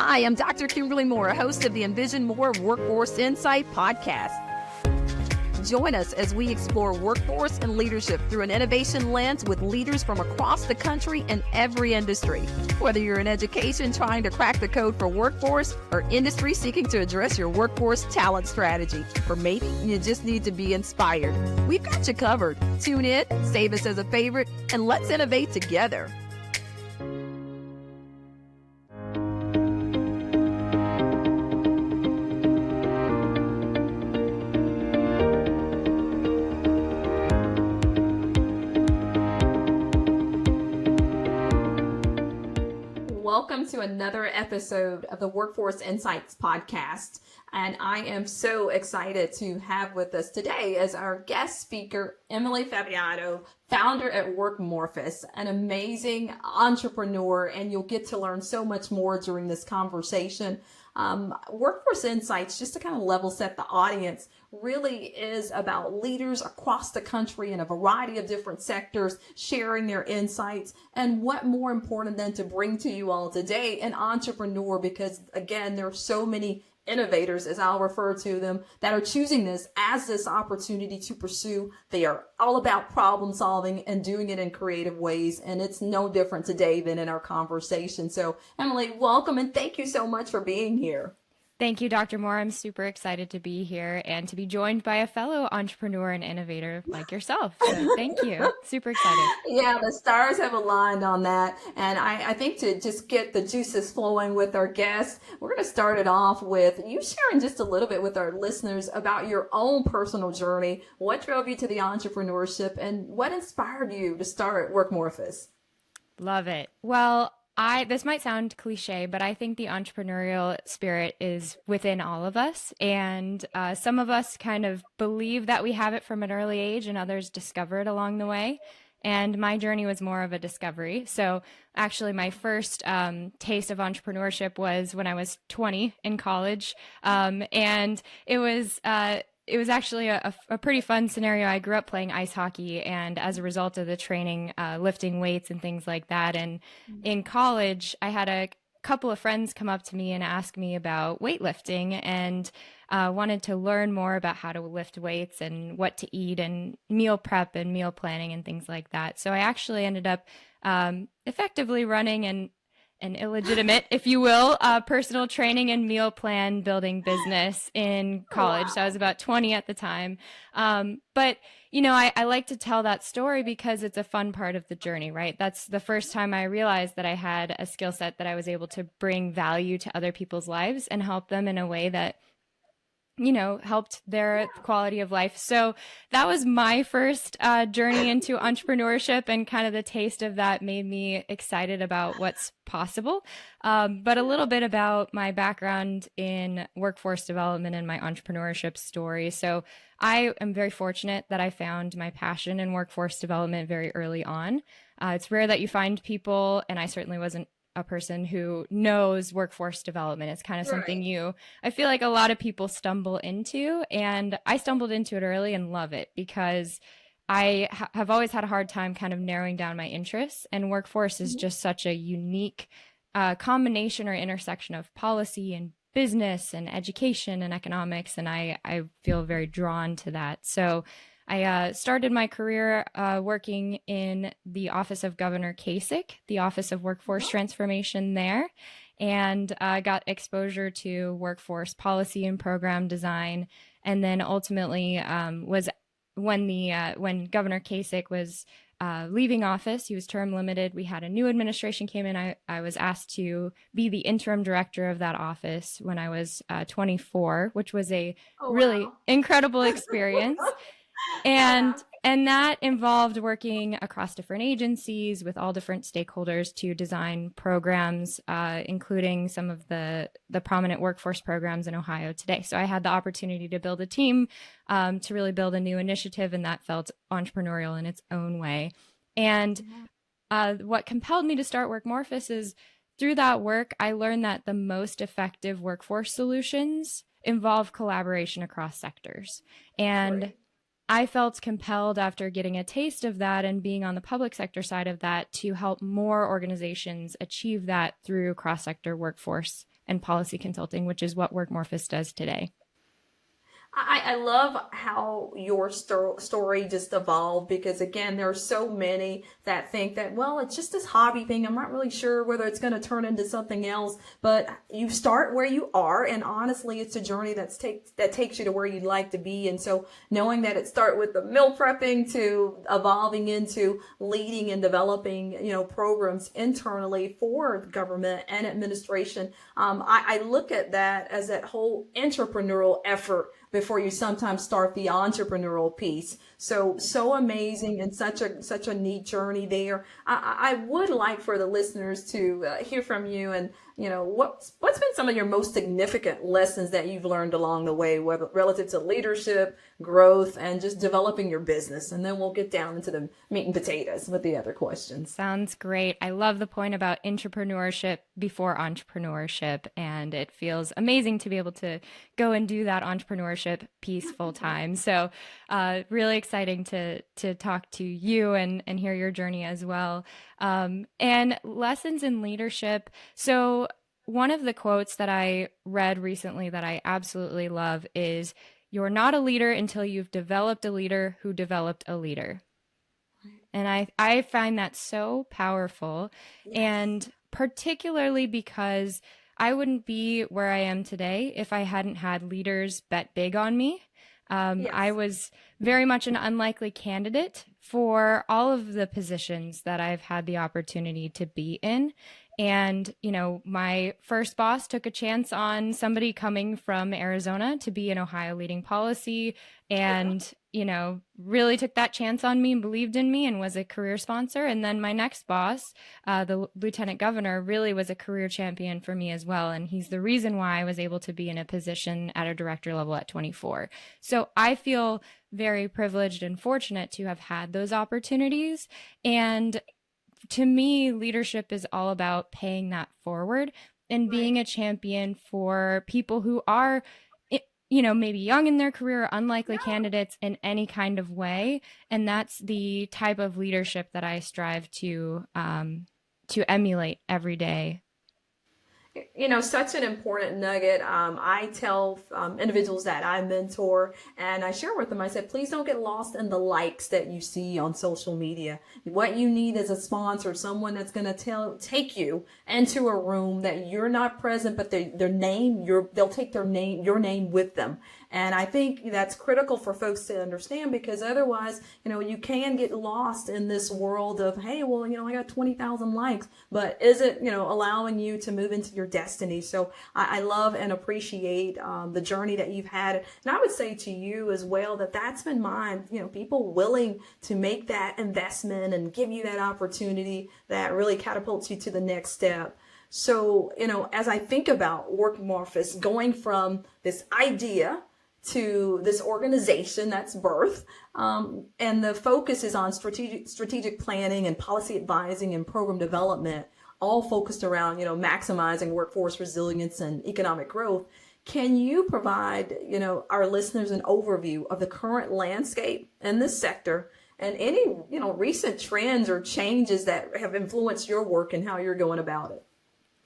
Hi, I'm Dr. Kimberly Moore, host of the Envision More Workforce Insight podcast. Join us as we explore workforce and leadership through an innovation lens with leaders from across the country in every industry. Whether you're in education trying to crack the code for workforce or industry seeking to address your workforce talent strategy, or maybe you just need to be inspired, we've got you covered. Tune in, save us as a favorite, and let's innovate together. Welcome to another episode of the Workforce Insights podcast. And I am so excited to have with us today as our guest speaker, Emily Fabiano, founder at Workmorphous, an amazing entrepreneur, and you'll get to learn so much more during this conversation. Workforce Insights, just to kind of level set the audience, really is about leaders across the country in a variety of different sectors sharing their insights. And what more important than to bring to you all today an entrepreneur, because again, there are so many innovators, as I'll refer to them, that are choosing this as this opportunity to pursue. They are all about problem solving and doing it in creative ways. And it's no different today than in our conversation. So Emily, welcome and thank you so much for being here. Thank you, Dr. Moore. I'm super excited to be here and to be joined by a fellow entrepreneur and innovator like yourself. So thank you. Super excited. Yeah, the stars have aligned on that. And I think to just get the juices flowing with our guests, we're going to start it off with you sharing just a little bit with our listeners about your own personal journey. What drove you to the entrepreneurship and what inspired you to start Workmorphous? Love it. Well, this might sound cliche, but I think the entrepreneurial spirit is within all of us. And some of us kind of believe that we have it from an early age and others discover it along the way. And my journey was more of a discovery. So actually my first taste of entrepreneurship was when I was 20 in college. And it was actually a pretty fun scenario. I grew up playing ice hockey, and as a result of the training, lifting weights and things like that. And in college, I had a couple of friends come up to me and ask me about weightlifting and wanted to learn more about how to lift weights and what to eat and meal prep and meal planning and things like that. So I actually ended up effectively running an illegitimate, if you will, personal training and meal plan building business in college. So I was about 20 at the time. But, you know, I like to tell that story because it's a fun part of the journey, right? That's the first time I realized that I had a skill set that I was able to bring value to other people's lives and help them in a way that, you know, helped their quality of life. So that was my first journey into entrepreneurship, and kind of the taste of that made me excited about what's possible. But a little bit about my background in workforce development and my entrepreneurship story. So I am very fortunate that I found my passion in workforce development very early on. It's rare that you find people, and I certainly wasn't a person who knows workforce development. It's kind of something I feel like a lot of people stumble into, and I stumbled into it early and love it because I have always had a hard time kind of narrowing down my interests, and workforce is just such a unique combination or intersection of policy and business and education and economics, and I feel very drawn to that. So I started my career working in the Office of Governor Kasich, the Office of Workforce Transformation there, and got exposure to workforce policy and program design. And then ultimately was when Governor Kasich was leaving office, he was term limited. We had a new administration came in. I was asked to be the interim director of that office when I was 24, which was a really incredible experience. And that involved working across different agencies with all different stakeholders to design programs, including some of the prominent workforce programs in Ohio today. So I had the opportunity to build a team to really build a new initiative, and that felt entrepreneurial in its own way. And what compelled me to start Workmorphous is through that work, I learned that the most effective workforce solutions involve collaboration across sectors. And I felt compelled after getting a taste of that and being on the public sector side of that to help more organizations achieve that through cross-sector workforce and policy consulting, which is what Workmorphus does today. I love how your story just evolved because, again, there are so many that think that, well, it's just this hobby thing. I'm not really sure whether it's going to turn into something else. But you start where you are. And honestly, it's a journey that takes you to where you'd like to be. And so knowing that it started with the meal prepping to evolving into leading and developing, programs internally for government and administration, I look at that as that whole entrepreneurial effort before you sometimes start the entrepreneurial piece. So amazing and such a neat journey there. I would like for the listeners to hear from you and what's been some of your most significant lessons that you've learned along the way, whether relative to leadership, growth, and just developing your business. And then we'll get down into the meat and potatoes with the other questions. Sounds great. I love the point about entrepreneurship before entrepreneurship, and it feels amazing to be able to go and do that entrepreneurship piece full time. So really exciting to talk to you and hear your journey as well. And lessons in leadership. So one of the quotes that I read recently that I absolutely love is, "You're not a leader until you've developed a leader who developed a leader." And I find that so powerful. Yes. And particularly because I wouldn't be where I am today if I hadn't had leaders bet big on me. Yes. I was very much an unlikely candidate for all of the positions that I've had the opportunity to be in. And, my first boss took a chance on somebody coming from Arizona to be in Ohio leading policy and, really took that chance on me and believed in me and was a career sponsor. And then my next boss, the lieutenant governor, really was a career champion for me as well. And he's the reason why I was able to be in a position at a director level at 24. So I feel very privileged and fortunate to have had those opportunities. And to me, leadership is all about paying that forward and being a champion for people who are, maybe young in their career, unlikely candidates in any kind of way. And that's the type of leadership that I strive to emulate every day. Such an important nugget. I tell individuals that I mentor and I share with them, I said, please don't get lost in the likes that you see on social media. What you need is a sponsor, someone that's going to take you into a room that you're not present, but they'll take your name with them. And I think that's critical for folks to understand because otherwise, you can get lost in this world of, hey, well, I got 20,000 likes, but is it, allowing you to move into your destiny? So I love and appreciate the journey that you've had. And I would say to you as well that that's been mine, people willing to make that investment and give you that opportunity that really catapults you to the next step. So, as I think about Workmorphus going from this idea to this organization that's birth, and the focus is on strategic planning and policy advising and program development, all focused around, maximizing workforce resilience and economic growth. Can you provide, our listeners an overview of the current landscape in this sector and any, recent trends or changes that have influenced your work and how you're going about it?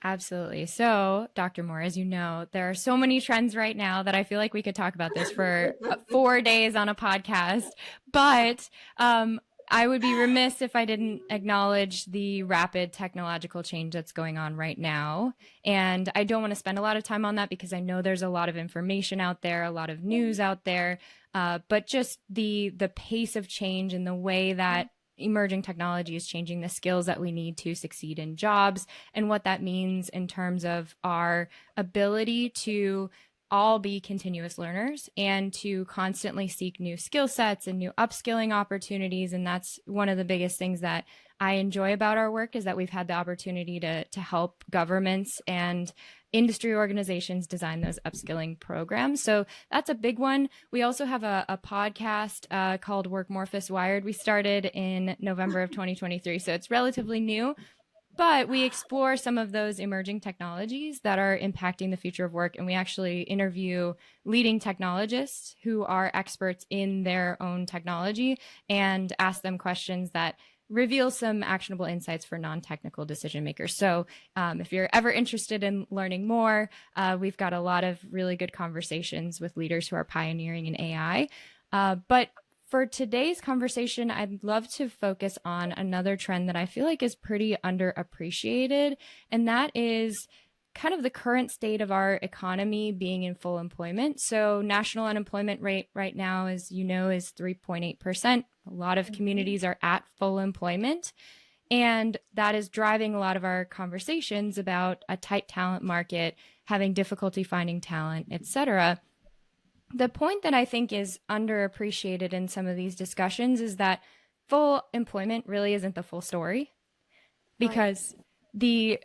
Absolutely. So, Dr. Moore, as you know, there are so many trends right now that I feel like we could talk about this for 4 days on a podcast. But I would be remiss if I didn't acknowledge the rapid technological change that's going on right now. And I don't want to spend a lot of time on that because I know there's a lot of information out there, a lot of news out there, but just the pace of change and the way that emerging technology is changing the skills that we need to succeed in jobs and what that means in terms of our ability to all be continuous learners and to constantly seek new skill sets and new upskilling opportunities. And that's one of the biggest things that I enjoy about our work is that we've had the opportunity to help governments and industry organizations design those upskilling programs. So that's a big one. We also have a podcast called Workmorphus Wired. We started in November of 2023. So it's relatively new, but we explore some of those emerging technologies that are impacting the future of work. And we actually interview leading technologists who are experts in their own technology and ask them questions that reveals some actionable insights for non-technical decision makers. So if you're ever interested in learning more, we've got a lot of really good conversations with leaders who are pioneering in AI. But for today's conversation, I'd love to focus on another trend that I feel like is pretty underappreciated, and that is kind of the current state of our economy being in full employment. So national unemployment rate right now, as you know, is 3.8%. A lot of communities are at full employment, and that is driving a lot of our conversations about a tight talent market, having difficulty finding talent, et cetera. The point that I think is underappreciated in some of these discussions is that full employment really isn't the full story, because the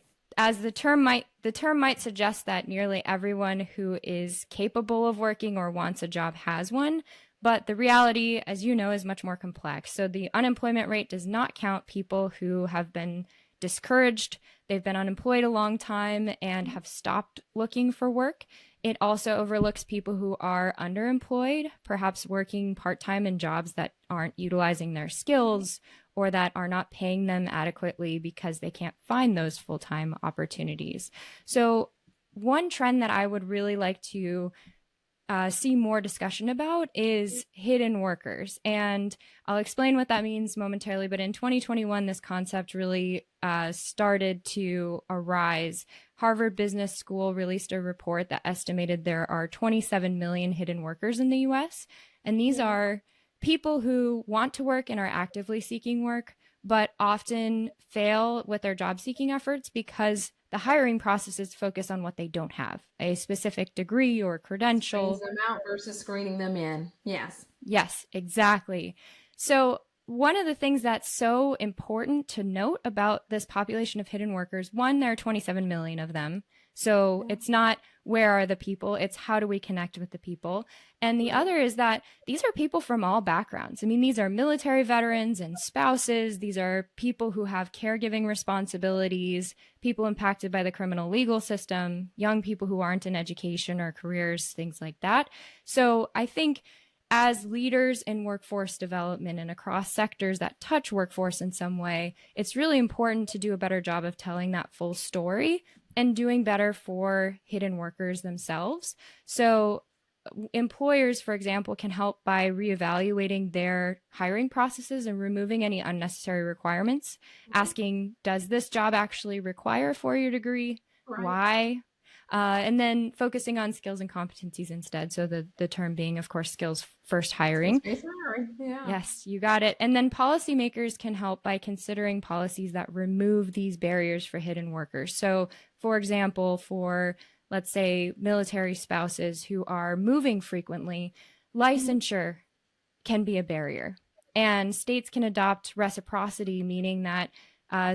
term might suggest that nearly everyone who is capable of working or wants a job has one, but the reality, as you know, is much more complex. So the unemployment rate does not count people who have been discouraged, they've been unemployed a long time and have stopped looking for work. It also overlooks people who are underemployed, perhaps working part-time in jobs that aren't utilizing their skills or that are not paying them adequately because they can't find those full-time opportunities. So one trend that I would really like to see more discussion about is hidden workers. And I'll explain what that means momentarily. But in 2021, this concept really started to arise. Harvard Business School released a report that estimated there are 27 million hidden workers in the US. And these are people who want to work and are actively seeking work, but often fail with their job seeking efforts because the hiring processes focus on what they don't have, a specific degree or credential. Screens them out versus screening them in. Yes. Yes, exactly. So one of the things that's so important to note about this population of hidden workers, one, there are 27 million of them. So it's not where are the people, it's how do we connect with the people. And the other is that these are people from all backgrounds. I mean, these are military veterans and spouses. These are people who have caregiving responsibilities, people impacted by the criminal legal system, young people who aren't in education or careers, things like that. So I think as leaders in workforce development and across sectors that touch workforce in some way, it's really important to do a better job of telling that full story and doing better for hidden workers themselves. So employers, for example, can help by reevaluating their hiring processes and removing any unnecessary requirements, asking, does this job actually require a four-year degree? Why? And then focusing on skills and competencies instead. So the term being, of course, skills first hiring. Yeah. Yes, you got it. And then policymakers can help by considering policies that remove these barriers for hidden workers. So, for example, for, let's say, military spouses who are moving frequently, licensure can be a barrier. And states can adopt reciprocity, meaning that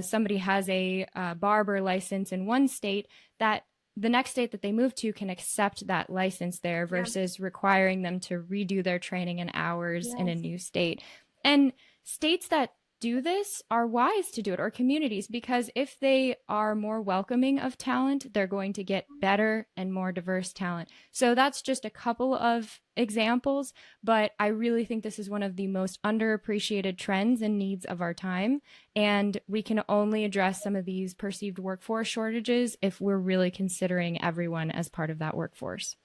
somebody has a barber license in one state, that the next state that they move to can accept that license there versus requiring them to redo their training and hours in a new state. And states that do this are wise to do it, or communities, because if they are more welcoming of talent, they're going to get better and more diverse talent. So that's just a couple of examples, but I really think this is one of the most underappreciated trends and needs of our time. And we can only address some of these perceived workforce shortages if we're really considering everyone as part of that workforce.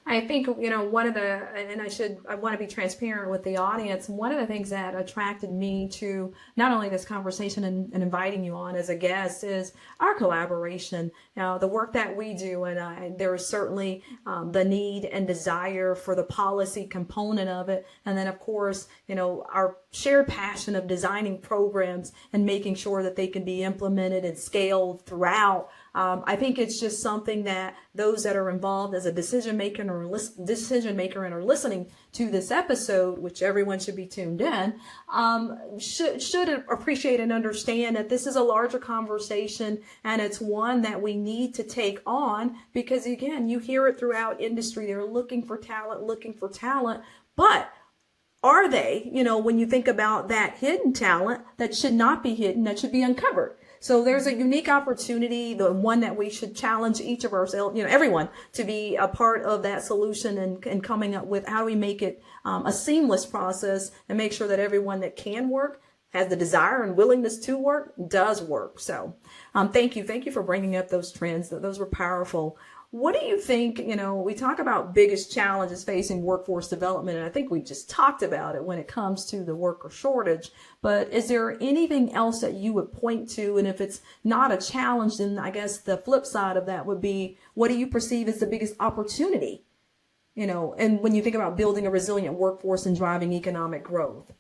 I think, one of the, and I want to be transparent with the audience. One of the things that attracted me to not only this conversation and inviting you on as a guest is our collaboration. The work that we do, and there is certainly the need and desire for the policy component of it. And then, of course, our shared passion of designing programs and making sure that they can be implemented and scaled throughout. I think it's just something that those that are involved as a decision maker and are listening to this episode, which everyone should be tuned in, should appreciate and understand that this is a larger conversation, and it's one that we need to take on because, again, you hear it throughout industry. They're looking for talent, but are they, when you think about that hidden talent that should not be hidden, that should be uncovered. So there's a unique opportunity, the one that we should challenge each of ourselves, everyone, to be a part of that solution and coming up with how do we make it a seamless process and make sure that everyone that can work has the desire and willingness to work does work. So thank you for bringing up those trends. Those were powerful. What do you think, we talk about biggest challenges facing workforce development, and I think we just talked about it when it comes to the worker shortage, but is there anything else that you would point to? And if it's not a challenge, then I guess the flip side of that would be, what do you perceive as the biggest opportunity? And when you think about building a resilient workforce and driving economic growth.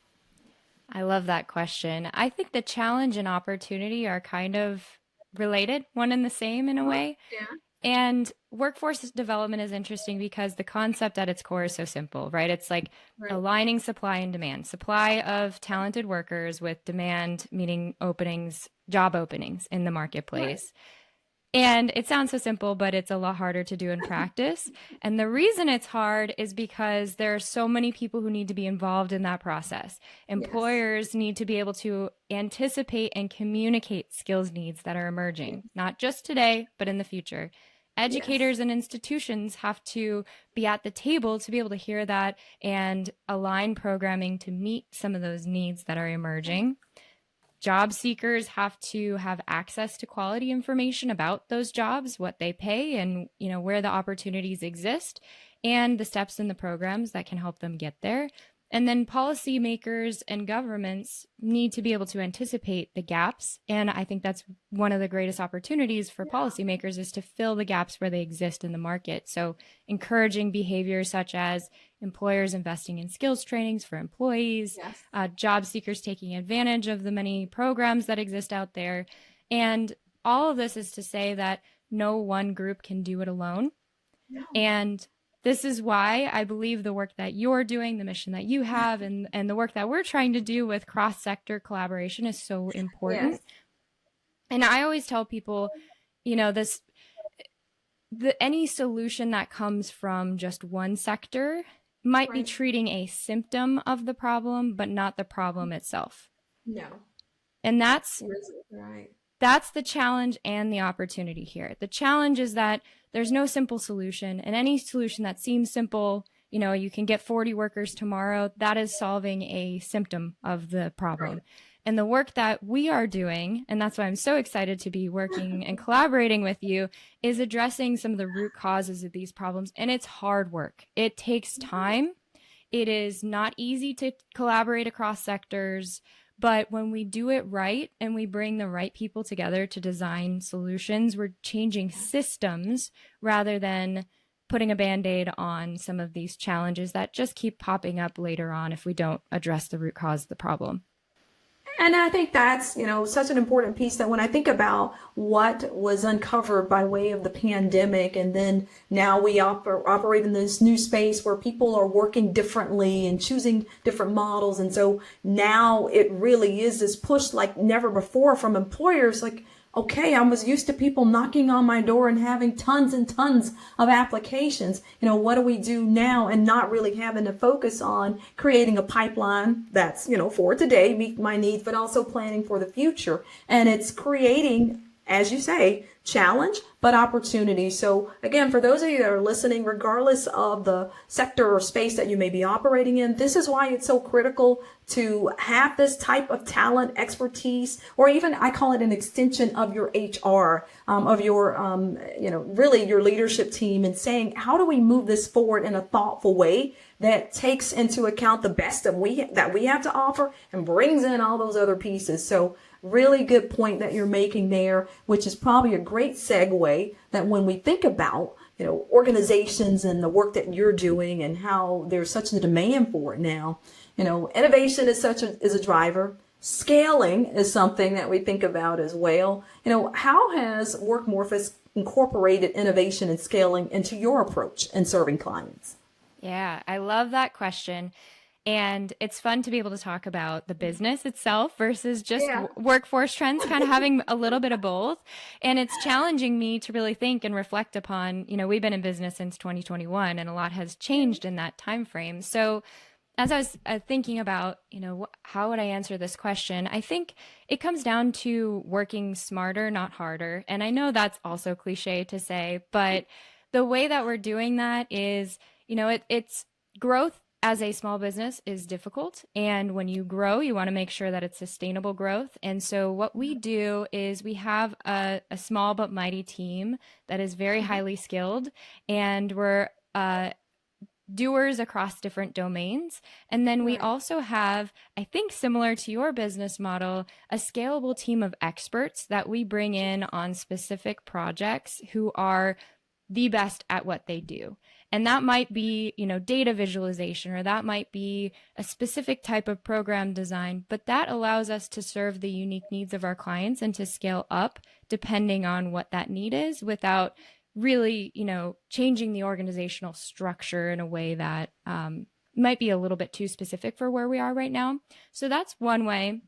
I love that question. I think the challenge and opportunity are kind of related, one and the same in a way. Yeah. And workforce development is interesting because the concept at its core is so simple, right? It's like aligning supply and demand, supply of talented workers with demand, meaning job openings in the marketplace. Right. And it sounds so simple, but it's a lot harder to do in practice. And the reason it's hard is because there are so many people who need to be involved in that process. Employers need to be able to anticipate and communicate skills needs that are emerging, not just today, but in the future. Educators and institutions have to be at the table to be able to hear that and align programming to meet some of those needs that are emerging. Job seekers have to have access to quality information about those jobs, what they pay, and where the opportunities exist, and the steps in the programs that can help them get there. And then policymakers and governments need to be able to anticipate the gaps. And I think that's one of the greatest opportunities for policymakers is to fill the gaps where they exist in the market. So encouraging behaviors such as employers investing in skills trainings for employees, job seekers taking advantage of the many programs that exist out there. And all of this is to say that no one group can do it alone. No. And this is why I believe the work that you're doing, the mission that you have, and the work that we're trying to do with cross-sector collaboration is so important. Yes. And I always tell people, any solution that comes from just one sector might be treating a symptom of the problem, but not the problem itself. No. And that's the challenge and the opportunity here. The challenge is that there's no simple solution, and any solution that seems simple, you can get 40 workers tomorrow, that is solving a symptom of the problem. Right. And the work that we are doing, and that's why I'm so excited to be working and collaborating with you, is addressing some of the root causes of these problems. And it's hard work. It takes time. It is not easy to collaborate across sectors. But when we do it right and we bring the right people together to design solutions, we're changing systems rather than putting a Band-Aid on some of these challenges that just keep popping up later on if we don't address the root cause of the problem. And I think that's, such an important piece that when I think about what was uncovered by way of the pandemic, and then now we operate in this new space where people are working differently and choosing different models. And so now it really is this push like never before from employers, like, okay, I was used to people knocking on my door and having tons and tons of applications. What do we do now? And not really having to focus on creating a pipeline that's, for today, meet my needs, but also planning for the future. And it's creating, as you say, challenge, but opportunity. So again, for those of you that are listening, regardless of the sector or space that you may be operating in, this is why it's so critical to have this type of talent, expertise, or even I call it an extension of your HR, of your, really your leadership team, and saying, how do we move this forward in a thoughtful way that takes into account the best that we have to offer and brings in all those other pieces. So really good point that you're making there, which is probably a great segue that when we think about, organizations and the work that you're doing and how there's such a demand for it now, innovation is a driver. Scaling is something that we think about as well. How has Workmorphus incorporated innovation and scaling into your approach in serving clients? Yeah, I love that question. And it's fun to be able to talk about the business itself versus just workforce trends, kind of having a little bit of both. And it's challenging me to really think and reflect upon, we've been in business since 2021 and a lot has changed in that time frame. So as I was thinking about, how would I answer this question? I think it comes down to working smarter, not harder. And I know that's also cliche to say, but the way that we're doing that is, it's growth as a small business is difficult. And when you grow, you want to make sure that it's sustainable growth. And so what we do is we have a small but mighty team that is very highly skilled, and we're doers across different domains. And then we also have, I think similar to your business model, a scalable team of experts that we bring in on specific projects who are the best at what they do. And that might be, data visualization, or that might be a specific type of program design, but that allows us to serve the unique needs of our clients and to scale up depending on what that need is without really, changing the organizational structure in a way that might be a little bit too specific for where we are right now. So that's one way.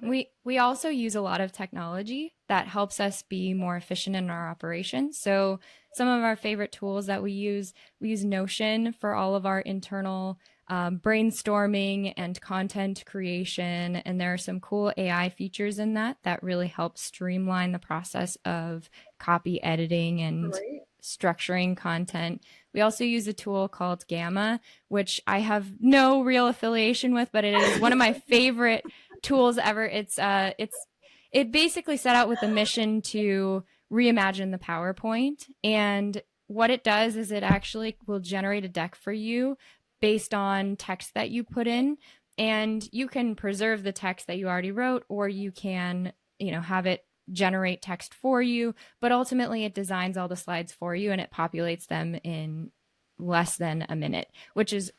We also use a lot of technology that helps us be more efficient in our operations. So some of our favorite tools that we use Notion for all of our internal brainstorming and content creation. And there are some cool AI features in that really help streamline the process of copy editing and structuring content. We also use a tool called Gamma, which I have no real affiliation with, but it is one of my favorite tools ever. It basically set out with a mission to reimagine the PowerPoint. And what it does is it actually will generate a deck for you based on text that you put in. And you can preserve the text that you already wrote, or you can, have it generate text for you. But ultimately, it designs all the slides for you and it populates them in less than a minute, which is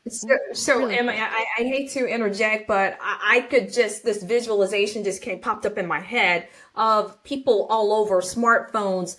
so really Emma, cool. I hate to interject, but I could just, this visualization just popped up in my head of people all over smartphones,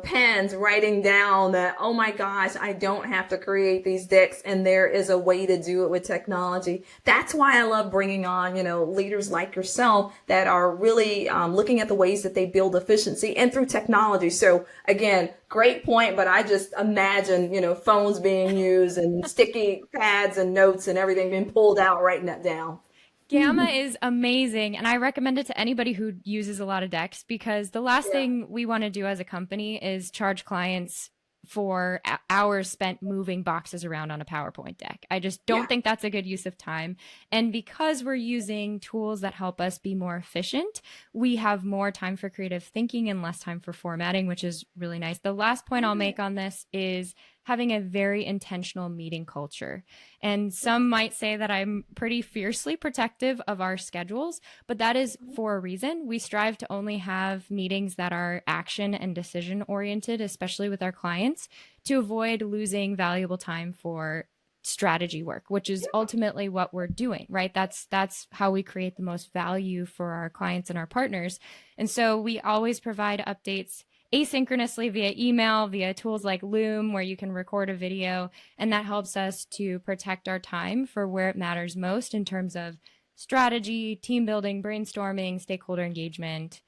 pens, writing down that, oh my gosh, I don't have to create these decks, and there is a way to do it with technology. That's why I love bringing on, leaders like yourself that are really looking at the ways that they build efficiency and through technology. So again, great point, but I just imagine, phones being used and sticky pads and notes and everything being pulled out, writing that down. Gamma is amazing, and I recommend it to anybody who uses a lot of decks, because the last thing we want to do as a company is charge clients for hours spent moving boxes around on a PowerPoint deck. I just don't think that's a good use of time. And because we're using tools that help us be more efficient, we have more time for creative thinking and less time for formatting, which is really nice. The last point I'll make on this is having a very intentional meeting culture. And some might say that I'm pretty fiercely protective of our schedules, but that is for a reason. We strive to only have meetings that are action and decision oriented, especially with our clients, to avoid losing valuable time for strategy work, which is ultimately what we're doing, right? That's how we create the most value for our clients and our partners. And so we always provide updates asynchronously via email, via tools like Loom, where you can record a video. And that helps us to protect our time for where it matters most in terms of strategy, team building, brainstorming, stakeholder engagement,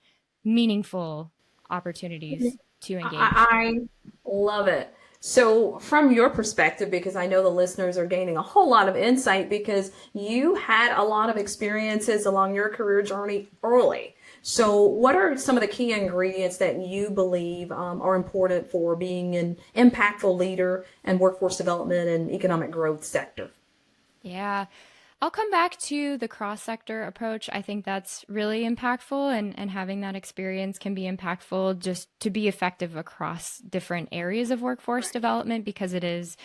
meaningful opportunities to engage. I love it. So, from your perspective, because I know the listeners are gaining a whole lot of insight because you had a lot of experiences along your career journey early. So, what are some of the key ingredients that you believe are important for being an impactful leader and workforce development and economic growth sector? Yeah. I'll come back to the cross-sector approach. I think that's really impactful, and having that experience can be impactful just to be effective across different areas of workforce development, because it is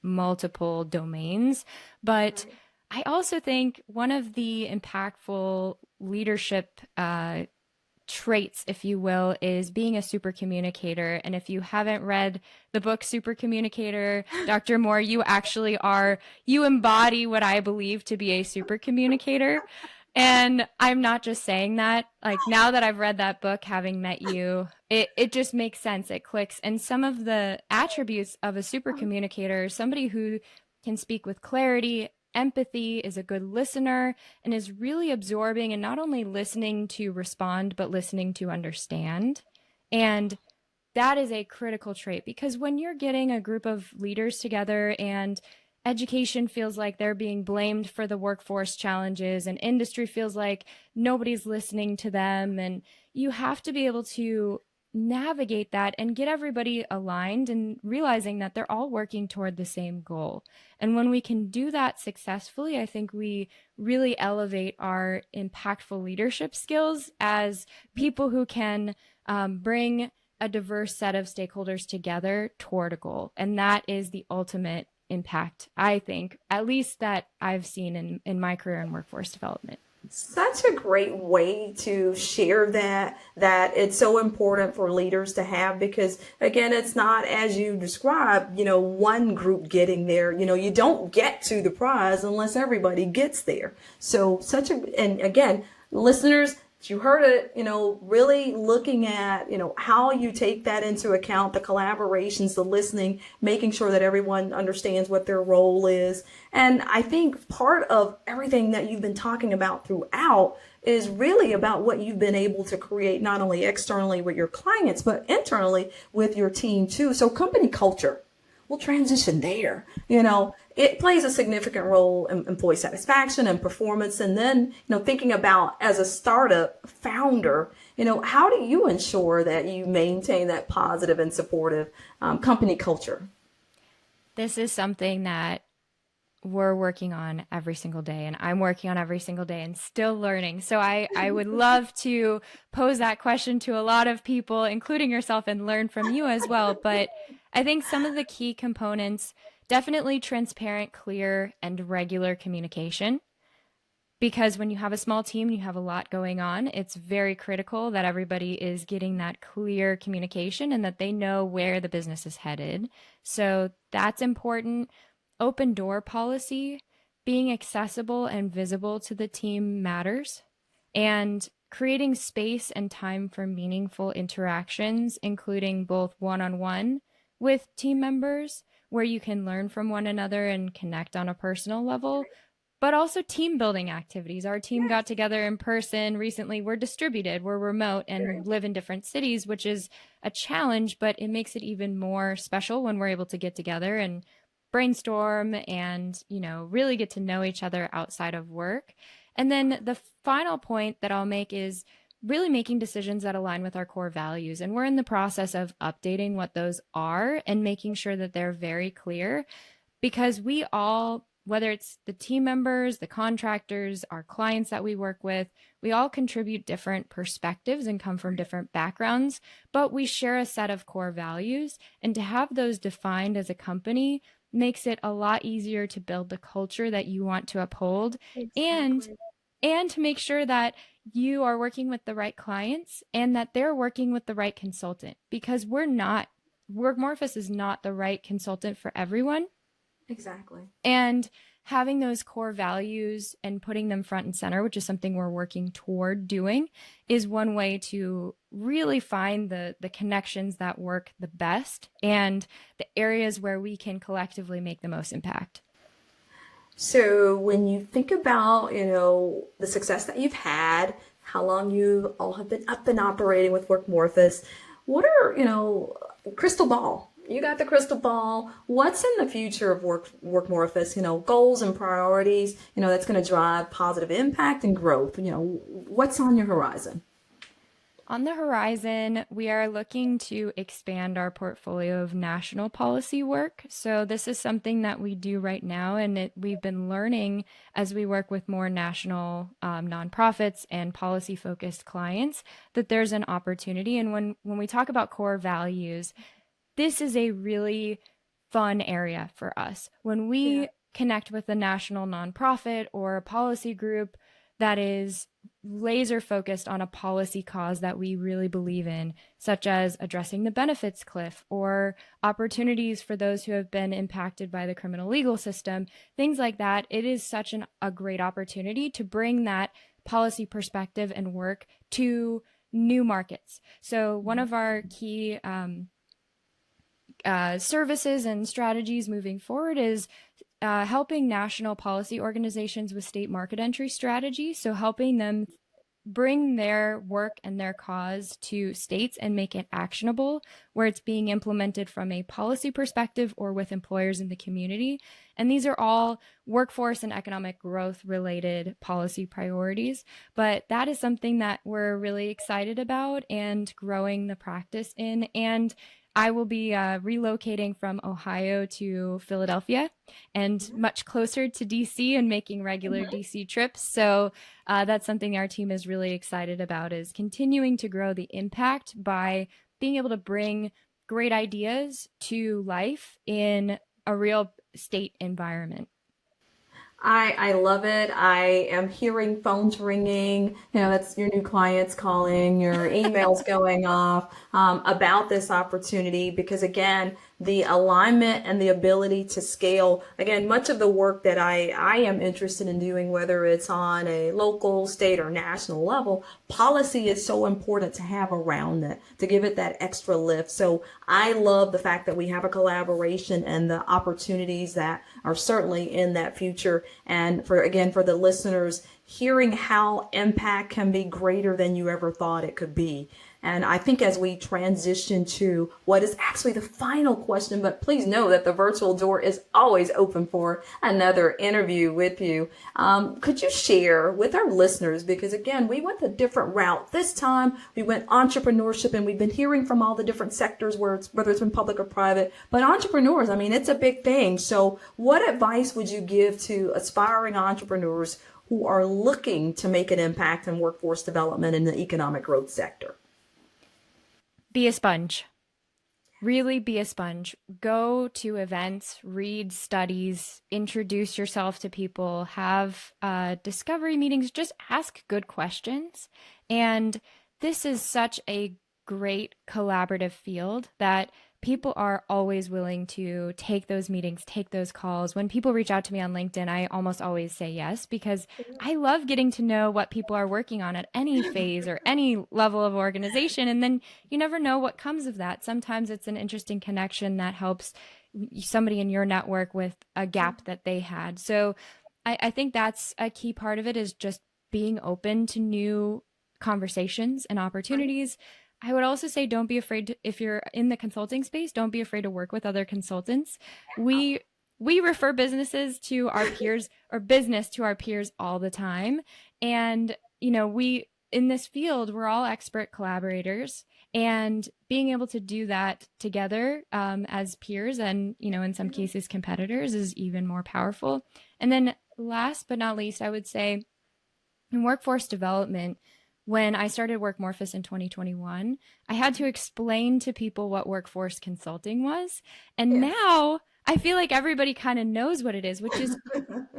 multiple domains. But I also think one of the impactful leadership traits, if you will, is being a super communicator. And if you haven't read the book Super Communicator, Dr. Moore, you embody what I believe to be a super communicator. And I'm not just saying that. Like, now that I've read that book, having met you, it just makes sense. It clicks. And some of the attributes of a super communicator, somebody who can speak with clarity, empathy, is a good listener, and is really absorbing and not only listening to respond, but listening to understand. And that is a critical trait, because when you're getting a group of leaders together and education feels like they're being blamed for the workforce challenges and industry feels like nobody's listening to them, and you have to be able to navigate that and get everybody aligned and realizing that they're all working toward the same goal. And when we can do that successfully, I think we really elevate our impactful leadership skills as people who can bring a diverse set of stakeholders together toward a goal. And that is the ultimate impact, I think, at least that I've seen in my career in workforce development. Such a great way to share that it's so important for leaders to have, because again, it's not as you described, one group getting there. You don't get to the prize unless everybody gets there. So and again, listeners, you heard it, really looking at, how you take that into account, the collaborations, the listening, making sure that everyone understands what their role is. And I think part of everything that you've been talking about throughout is really about what you've been able to create, not only externally with your clients, but internally with your team too. So company culture, we'll transition there. It plays a significant role in employee satisfaction and performance. And then, thinking about as a startup founder, how do you ensure that you maintain that positive and supportive company culture? This is something that we're working on every single day, and I'm working on every single day and still learning. So I would love to pose that question to a lot of people, including yourself, and learn from you as well. But I think some of the key components, definitely transparent, clear, and regular communication. Because when you have a small team, you have a lot going on. It's very critical that everybody is getting that clear communication and that they know where the business is headed. So that's important. Open door policy, being accessible and visible to the team matters, and creating space and time for meaningful interactions, including both one-on-one with team members, where you can learn from one another and connect on a personal level, but also team building activities. Our team got together in person recently. We're distributed, we're remote, and live in different cities, which is a challenge, but it makes it even more special when we're able to get together and brainstorm and, really get to know each other outside of work. And then the final point that I'll make is really making decisions that align with our core values. And we're in the process of updating what those are and making sure that they're very clear, because we all, whether it's the team members, the contractors, our clients that we work with, we all contribute different perspectives and come from different backgrounds, but we share a set of core values. And to have those defined as a company makes it a lot easier to build the culture that you want to uphold. Exactly. And to make sure that you are working with the right clients and that they're working with the right consultant, because Workmorphus is not the right consultant for everyone. Exactly. And having those core values and putting them front and center, which is something we're working toward doing, is one way to really find the connections that work the best and the areas where we can collectively make the most impact. So when you think about, the success that you've had, how long you all have been up and operating with Workmorphus, what are, crystal ball? You got the crystal ball. What's in the future of Workmorphus? Goals and priorities, that's going to drive positive impact and growth. What's on your horizon? On the horizon, we are looking to expand our portfolio of national policy work. So this is something that we do right now, and we've been learning as we work with more national nonprofits and policy-focused clients that there's an opportunity. And when we talk about core values, this is a really fun area for us. When we connect with a national nonprofit or a policy group that is laser focused on a policy cause that we really believe in, such as addressing the benefits cliff or opportunities for those who have been impacted by the criminal legal system, things like that, it is such a great opportunity to bring that policy perspective and work to new markets. So one of our key services and strategies moving forward is helping national policy organizations with state market entry strategy. So helping them bring their work and their cause to states and make it actionable, where it's being implemented from a policy perspective or with employers in the community. And these are all workforce and economic growth related policy priorities. But that is something that we're really excited about and growing the practice in. And I will be relocating from Ohio to Philadelphia and much closer to DC and making regular DC trips. So that's something our team is really excited about, is continuing to grow the impact by being able to bring great ideas to life in a real state environment. I love it. I am hearing phones ringing. That's your new clients calling, your emails going off about this opportunity, because again, the alignment and the ability to scale, again, much of the work that I am interested in doing, whether it's on a local, state, or national level, policy is so important to have around it, to give it that extra lift. So I love the fact that we have a collaboration and the opportunities that are certainly in that future. And for the listeners, hearing how impact can be greater than you ever thought it could be. And I think as we transition to what is actually the final question, but please know that the virtual door is always open for another interview with you. Could you share with our listeners, because again, we went a different route. This time we went entrepreneurship, and we've been hearing from all the different sectors, whether it's been public or private, but entrepreneurs, I mean, it's a big thing. So what advice would you give to aspiring entrepreneurs who are looking to make an impact in workforce development in the economic growth sector? Be a sponge. Really be a sponge. Go to events, read studies, introduce yourself to people, have discovery meetings, just ask good questions. And this is such a great collaborative field that people are always willing to take those meetings, take those calls. When people reach out to me on LinkedIn, I almost always say yes, because I love getting to know what people are working on at any phase or any level of organization. And then you never know what comes of that. Sometimes it's an interesting connection that helps somebody in your network with a gap that they had. So I think that's a key part of it, is just being open to new conversations and opportunities. I would also say, don't be afraid to, if you're in the consulting space, don't be afraid to work with other consultants. We refer businesses to our peers, or business to our peers, all the time. And, we, in this field, we're all expert collaborators, and being able to do that together as peers and, in some cases competitors, is even more powerful. And then last but not least, I would say in workforce development, when I started Workmorphous in 2021, I had to explain to people what workforce consulting was. And now I feel like everybody kind of knows what it is, which is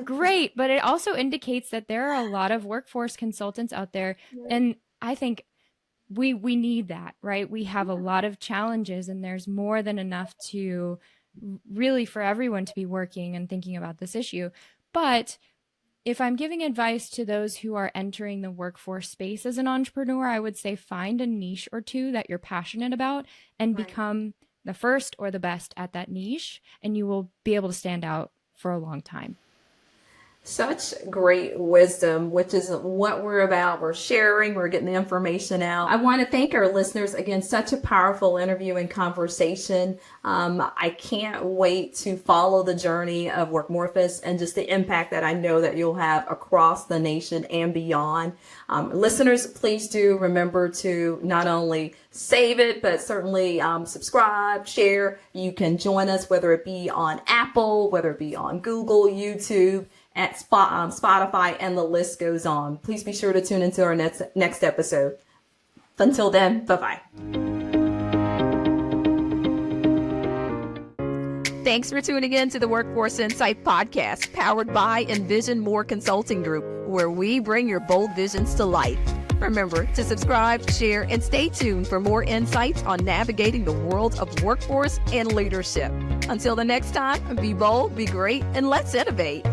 great. But it also indicates that there are a lot of workforce consultants out there. And I think we need that, right? We have a lot of challenges, and there's more than enough to really for everyone to be working and thinking about this issue. But if I'm giving advice to those who are entering the workforce space as an entrepreneur, I would say find a niche or two that you're passionate about and become the first or the best at that niche, and you will be able to stand out for a long time. Such great wisdom, which is what we're about. We're sharing, we're getting the information out. I want to thank our listeners again. Such a powerful interview and conversation. I can't wait to follow the journey of Workmorphous and just the impact that I know that you'll have across the nation and beyond. Listeners, please do remember to not only save it, but certainly subscribe, share. You can join us, whether it be on Apple, whether it be on Google, YouTube, at Spotify, and the list goes on. Please be sure to tune into our next episode. Until then, bye-bye. Thanks for tuning in to the Workforce Insight Podcast, powered by Envision More Consulting Group, where we bring your bold visions to life. Remember to subscribe, share, and stay tuned for more insights on navigating the world of workforce and leadership. Until the next time, be bold, be great, and let's innovate.